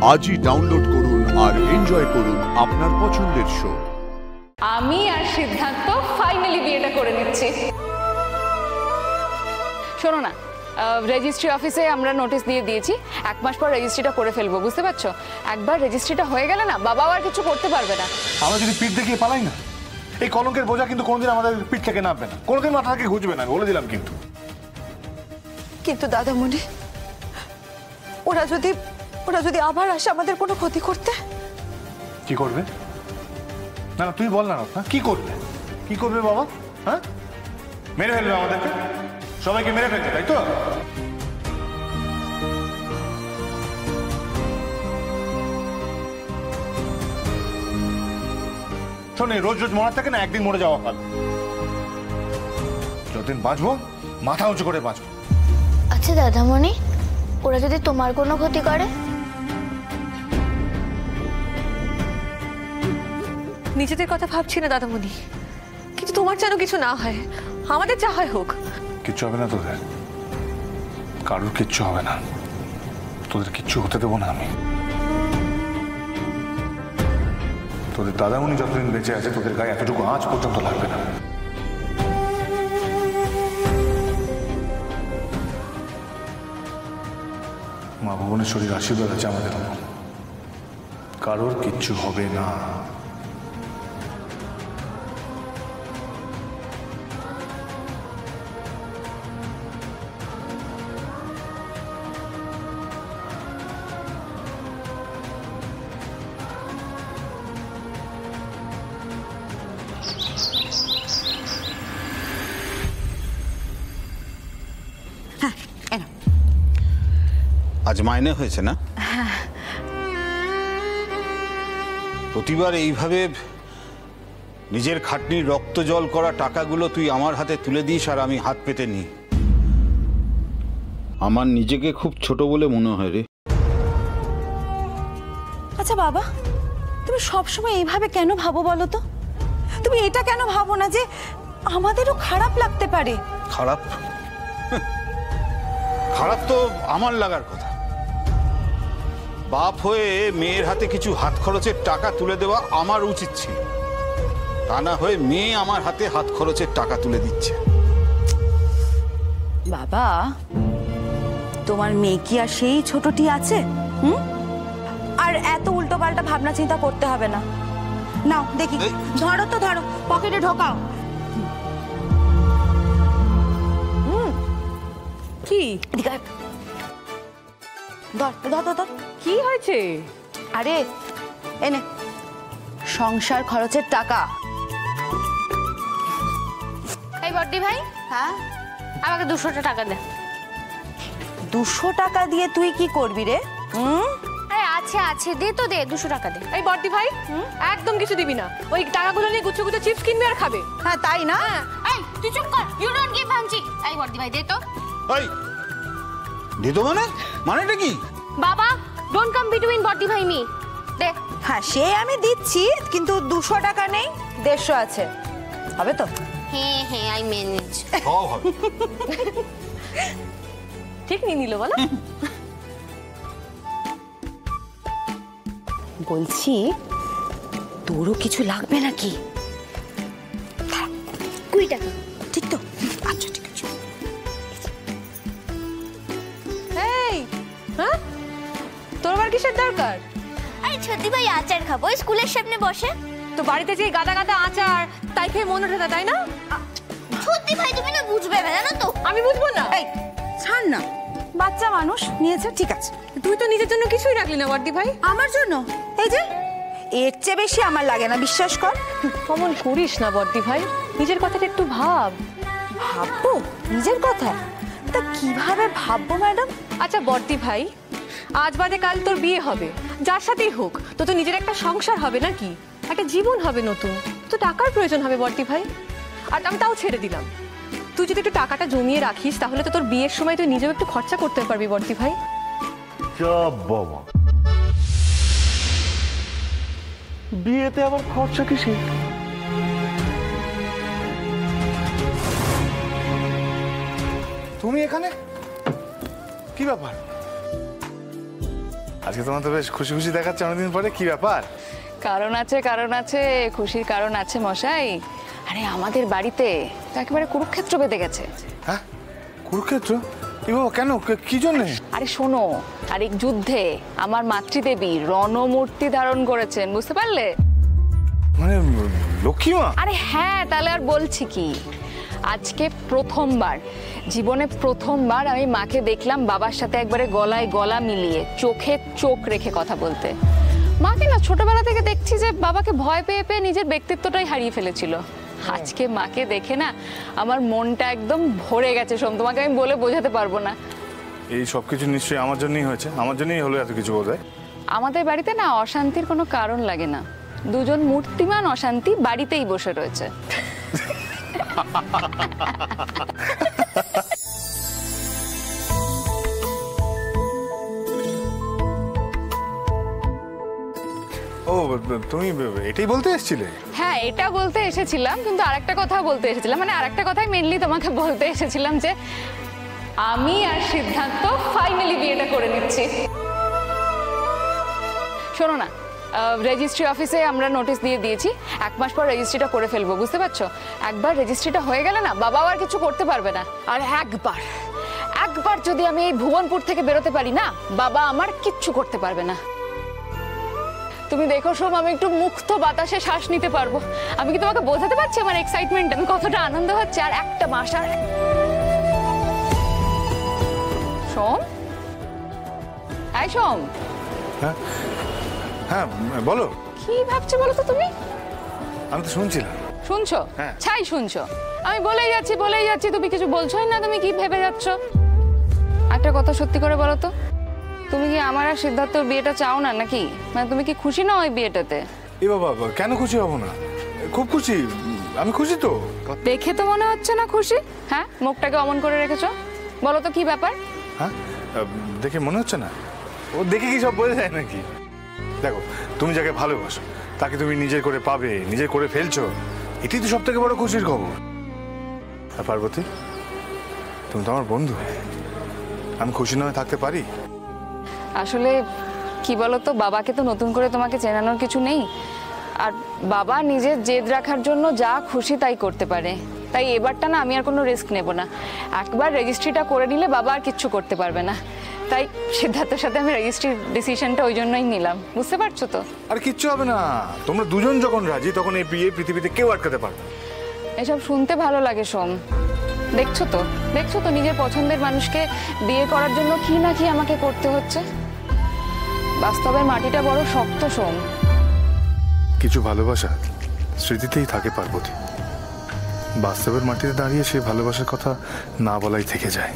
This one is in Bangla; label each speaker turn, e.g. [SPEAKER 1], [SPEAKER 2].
[SPEAKER 1] আজই ডাউনলোড করুন আর এনজয় করুন আপনার পছন্দের শো।
[SPEAKER 2] আমি আর সিদ্ধান্ত ফাইনালি বিয়েটা করে নিচ্ছি। শোনো না, রেজিস্ট্রি অফিসে আমরা নোটিশ দিয়ে দিয়েছি, 1 মাস পর রেজিস্ট্রিটা করে ফেলবো, বুঝতে পারছো? একবার রেজিস্ট্রিটা হয়ে গেলে না, বাবাও আর কিছু করতে পারবে না।
[SPEAKER 3] আমরা যদি পিঠ দেখিয়ে পালাই না, এই কলঙ্কের বোঝা কিন্তু কোনোদিন আমাদের পিঠ থেকে নামবে না, কোনোদিন মাথা থেকে ঘুচবে না, বলে দিলাম। কিন্তু
[SPEAKER 4] দাদামণি, ওরা যদি আবার আসে আমাদের কোনো ক্ষতি করতে?
[SPEAKER 3] কি করবে? না তুই বল না, কি করবে? কি করবে বাবা? হ্যাঁ, মেরে ফেলবে আমাদেরকে, সবাইকে মেরে ফেলবে, তাই তো? শোনে, রোজ রোজ মরার থাকে না, একদিন মরে যাওয়া ভালো। যতদিন বাঁচবো মাথা উঁচু করে বাঁচবো।
[SPEAKER 5] আচ্ছা দাদামণি, ওরা যদি তোমার কোনো ক্ষতি করে?
[SPEAKER 4] নিজেদের কথা ভাবছি না দাদামণি, কিন্তু তোমার যেন কিছু না হয়, আমাদের যা হয় হোক।
[SPEAKER 3] কিচ্ছু হবে না তোদের, কারোর কিচ্ছু হবে না, তোদের কিচ্ছু হতে দেবো না আমি। তোদের দাদামণি যতদিন বেঁচে আছে, তোদের গায়ে এতটুকু আঁচ পর্যন্ত লাগবে না। মা ভুবনেশ্বরীর আশীর্বাদ আছে আমাদের উপর, কারোর কিচ্ছু হবে না।
[SPEAKER 6] আজ মাইনে হয়েছে না? প্রতিবার এইভাবে নিজের খাটনির রক্ত জল করা টাকাগুলো তুই আমার হাতে তুলে দিস আর আমি হাত পেতে নিই। আমার নিজেকে খুব ছোট বলে মনে হয় রে।
[SPEAKER 4] আচ্ছা বাবা, তুমি সবসময় এইভাবে কেন ভাবো বলো তো? তুমি এটা কেন ভাবো না যে আমাদেরও খারাপ লাগতে পারে?
[SPEAKER 6] খারাপ? খারাপ তো আমার লাগার কথা। বাপ হয়ে মেয়ের হাতে কিছু হাত খরচের টাকা তুলে দেওয়া আমার উচিত ছিল, তা না হয়ে মেয়ে আমার হাতে হাত খরচের টাকা তুলে দিচ্ছে।
[SPEAKER 4] বাবা, তোমার মেয়ে কি আর সেই ছোটটি আছে? আর এত উল্টো পাল্টা ভাবনা চিন্তা করতে হবে না। নাও দেখি, ধরো তো, ধরো, পকেটে ঢোকাও। কি ধর ধর ধর। কি হয়েছে? আরে এনে সংসার খরচের টাকা।
[SPEAKER 5] এই বড়দি ভাই, হ্যাঁ আমাকে 200 টাকা দে।
[SPEAKER 4] 200 টাকা দিয়ে তুই কি করবি রে?
[SPEAKER 5] আরে আছে দে তো, দে 200 টাকা দে।
[SPEAKER 4] এই বড়দি ভাই, একদম কিছু দিবি না, ওই টাকাগুলো নিয়ে গুচ্ছ গুচ্ছ চিপস কিনবি আর খাবে। হ্যাঁ তাই না?
[SPEAKER 5] এই তুই চুপ কর, ইউ ডোন্ট গিভ ভাঙচি। এই বড়দি ভাই দে তো।
[SPEAKER 6] এই দে তো, মানেটা কি?
[SPEAKER 5] বাবা, ডোন্ট কাম বিটুইন বড়দি ভাই মি। দে।
[SPEAKER 4] হ্যাঁ সে আমি দিচ্ছি, কিন্তু 200 টাকা নেই, 150 আছে, হবে তো?
[SPEAKER 5] হ্যাঁ আই ম্যানেজ।
[SPEAKER 6] সব হবে।
[SPEAKER 4] ঠিক নিয়ে নিল বলো। বলছি তোরও কিছু লাগবে নাকি?
[SPEAKER 5] 20 টাকা।
[SPEAKER 4] ঠিক তো? আচ্ছা ঠিক আছে। এই হ্যাঁ, তোর আবার কিসের দরকার?
[SPEAKER 5] আরে ছোটি ভাই আচার খাবো, স্কুলের সামনে বসে।
[SPEAKER 4] তো বাড়িতে যে গাদা গাদা আচার, তাই খেয়ে মন ওঠে, তাই না?
[SPEAKER 5] ছোটি ভাই তুমি না বুঝবে না, জানো তো?
[SPEAKER 4] আমি বুঝবো না। এই ছাড় না, বাচ্চা মানুষ নিয়েছে, ঠিক আছে। তুই তো নিজের জন্য কিছুই রাখলি না বড়দি ভাই। আমার জন্য এই যে এর চেয়ে বেশি আমার লাগে না, বিশ্বাস কর। অমন করিস না বড়দি ভাই, নিজের কথাটা একটু ভাব। ভাববো নিজের কথা? তা কিভাবে ভাববো ম্যাডাম? আচ্ছা বড়দি ভাই, আজ বাদে কাল তোর বিয়ে হবে, যার সাথেই হোক, তো নিজের একটা সংসার হবে নাকি, একটা জীবন হবে নতুন, তো টাকার প্রয়োজন হবে বড়দি ভাই। আর আমি তাও ছেড়ে দিলাম, তুই যদি একটু টাকাটা জমিয়ে রাখিস, তাহলে তো তোর বিয়ের সময় তুই নিজেও একটু খরচা করতে পারবি বড়দি ভাই।
[SPEAKER 3] বাবা, বিয়েতে আবার খরচা কিসে? তুমি এখানে? কি ব্যাপার? আজকে তোমার তো বেশ খুশি খুশি দেখাচ্ছে অনেকদিন পরে, কি ব্যাপার?
[SPEAKER 2] কারণ আছে, খুশির কারণ আছে মশাই। আরে আমাদের বাড়িতে তো একেবারে কুরুক্ষেত্র বেঁধে গেছে।
[SPEAKER 3] হ্যাঁ, কুরুক্ষেত্র? এ বাবা, কেন, কি জন্যে?
[SPEAKER 2] আরে শোনো, আর এই যুদ্ধে আমার মাতৃদেবী রণমূর্তি ধারণ করেছেন, বুঝতে পারলে?
[SPEAKER 3] মানে লক্ষ্মী মা?
[SPEAKER 2] আরে হ্যাঁ, তাহলে আর বলছি কি, আজকে প্রথমবার, জীবনে প্রথমবার আমি মাকে দেখলাম বাবার সাথে একবারে গলায় গলা মিলিয়ে চোখে চোখ রেখে কথা বলতে। মাকে না ছোটবেলা থেকে দেখছি যে বাবাকে ভয় পেয়ে পেয়ে নিজের ব্যক্তিত্বটাই হারিয়ে ফেলেছিল। আজকে মাকে দেখে না আমার মনটা একদম ভরে গেছে সোম, তোমাকে আমি বলে বোঝাতে পারবো না।
[SPEAKER 3] এই সব কিছু নিশ্চয়ই আমার জন্যই হয়েছে, আমার জন্যই হলো এত কিছু বোধহয়।
[SPEAKER 2] আমাদের বাড়িতে না অশান্তির কোনো কারণ লাগে না, দুজন মূর্তিমান অশান্তি বাড়িতেই বসে রয়েছে।
[SPEAKER 3] ও, তুমি এটাই বলতে এসেছিলে?
[SPEAKER 2] হ্যাঁ, এটা বলতে এসেছিলাম, কিন্তু আরেকটা কথা বলতে এসেছিলাম, মানে আরেকটা কথাই মেনলি তোমাকে বলতে এসেছিলাম যে আমি আর সিদ্ধান্ত ফাইনালি বিয়েটা করে নিচ্ছি। শোনো না, রেজিস্ট্রি অফিসে আমরা নোটিশ দিয়ে দিয়েছি, 1 মাস পর রেজিস্ট্রিটা করে ফেলবো, বুঝতে পারছো? একবার রেজিস্ট্রিটা হয়ে গেলে না বাবাও আর কিছু করতে পারবে না। আর একবার যদি আমি এই ভুবনপুর থেকে বেরোতে পারি না, বাবা আমার কিচ্ছু করতে পারবে না। তুমি দেখো সোম, আমি একটু মুক্ত বাতাসে শ্বাস নিতে পারবো। আমি কি তোমাকে বোঝাতে পারছি আমার এক্সাইটমেন্ট, আমি কতটা আনন্দ হচ্ছে? আর একটা মাস আর সোম, এই সোম।
[SPEAKER 3] হ্যাঁ হ্যাঁ, বলো।
[SPEAKER 2] কি ভাবছো বলো তো তুমি?
[SPEAKER 3] আমি তো শুনছিলাম।
[SPEAKER 2] শুনছো?
[SPEAKER 3] হ্যাঁ।
[SPEAKER 2] ছাই শুনছো? আমি বলেই যাচ্ছি, তুমি কিছু বলছোই না। তুমি কি ভেবে যাচ্ছ? একটা কথা সত্যি করে বলো তো, তুমি কি আমার আর সিদ্ধার্থর বিয়েটা চাও না নাকি? মানে তুমি কি খুশি না ওই বিয়েটাতে?
[SPEAKER 3] এ বাবা, কেন খুশি হব না? খুব খুশি, আমি খুশি তো।
[SPEAKER 2] দেখে তো মনে হচ্ছে না খুশি। হ্যাঁ, মুখটাকে অমন করে রেখেছো। বলো তো কি ব্যাপার?
[SPEAKER 3] হ্যাঁ, দেখে মনে হচ্ছে না? ও দেখে কি সব বোঝা যায় নাকি? দেখো, তুমি যাকে ভালোবাসো তাকে তুমি নিজের করে পাবে, নিজের করে ফেলছো, এটাই তো সব থেকে বড় খুশির খবর। আর পার্বতী, তুমি তো আমার বন্ধু, আমি খুশি নয় থাকতে পারি?
[SPEAKER 2] আসলে কি বলতো, বাবাকে তো নতুন করে তোমাকে চেনানোর কিছু নেই, আর বাবা নিজের জেদ রাখার জন্য যা খুশি তাই করতে পারে। তাই এবারটা না আমি আর কোনো রিস্ক নেব না। একবার রেজিস্ট্রিটা করে নিলে বাবা আর কিচ্ছু করতে পারবে না। তাই সিদ্ধার্থের সাথে আমি রেজিস্ট্রির ডিসিশনটা ওই জন্যই নিলাম, বুঝতে পারছো তো?
[SPEAKER 3] আর কিচ্ছু হবে না, তোমরা দুজন যখন রাজি তখন এই বিয়ে পৃথিবীতে কেউ আটকাতে পারবে না।
[SPEAKER 2] এসব শুনতে ভালো লাগে সোম। দেখছো তো নিজের পছন্দের মানুষকে বিয়ে করার জন্য কি না কি আমাকে করতে হচ্ছে। বাস্তবের মাটিটা বড় শক্ত সোম।
[SPEAKER 3] কিছু ভালোবাসা স্মৃতিতেই থাকে পার্বতী, বাস্তবের মাটিতে দাঁড়িয়ে সেই ভালোবাসার কথা না বলাই থেকে যায়।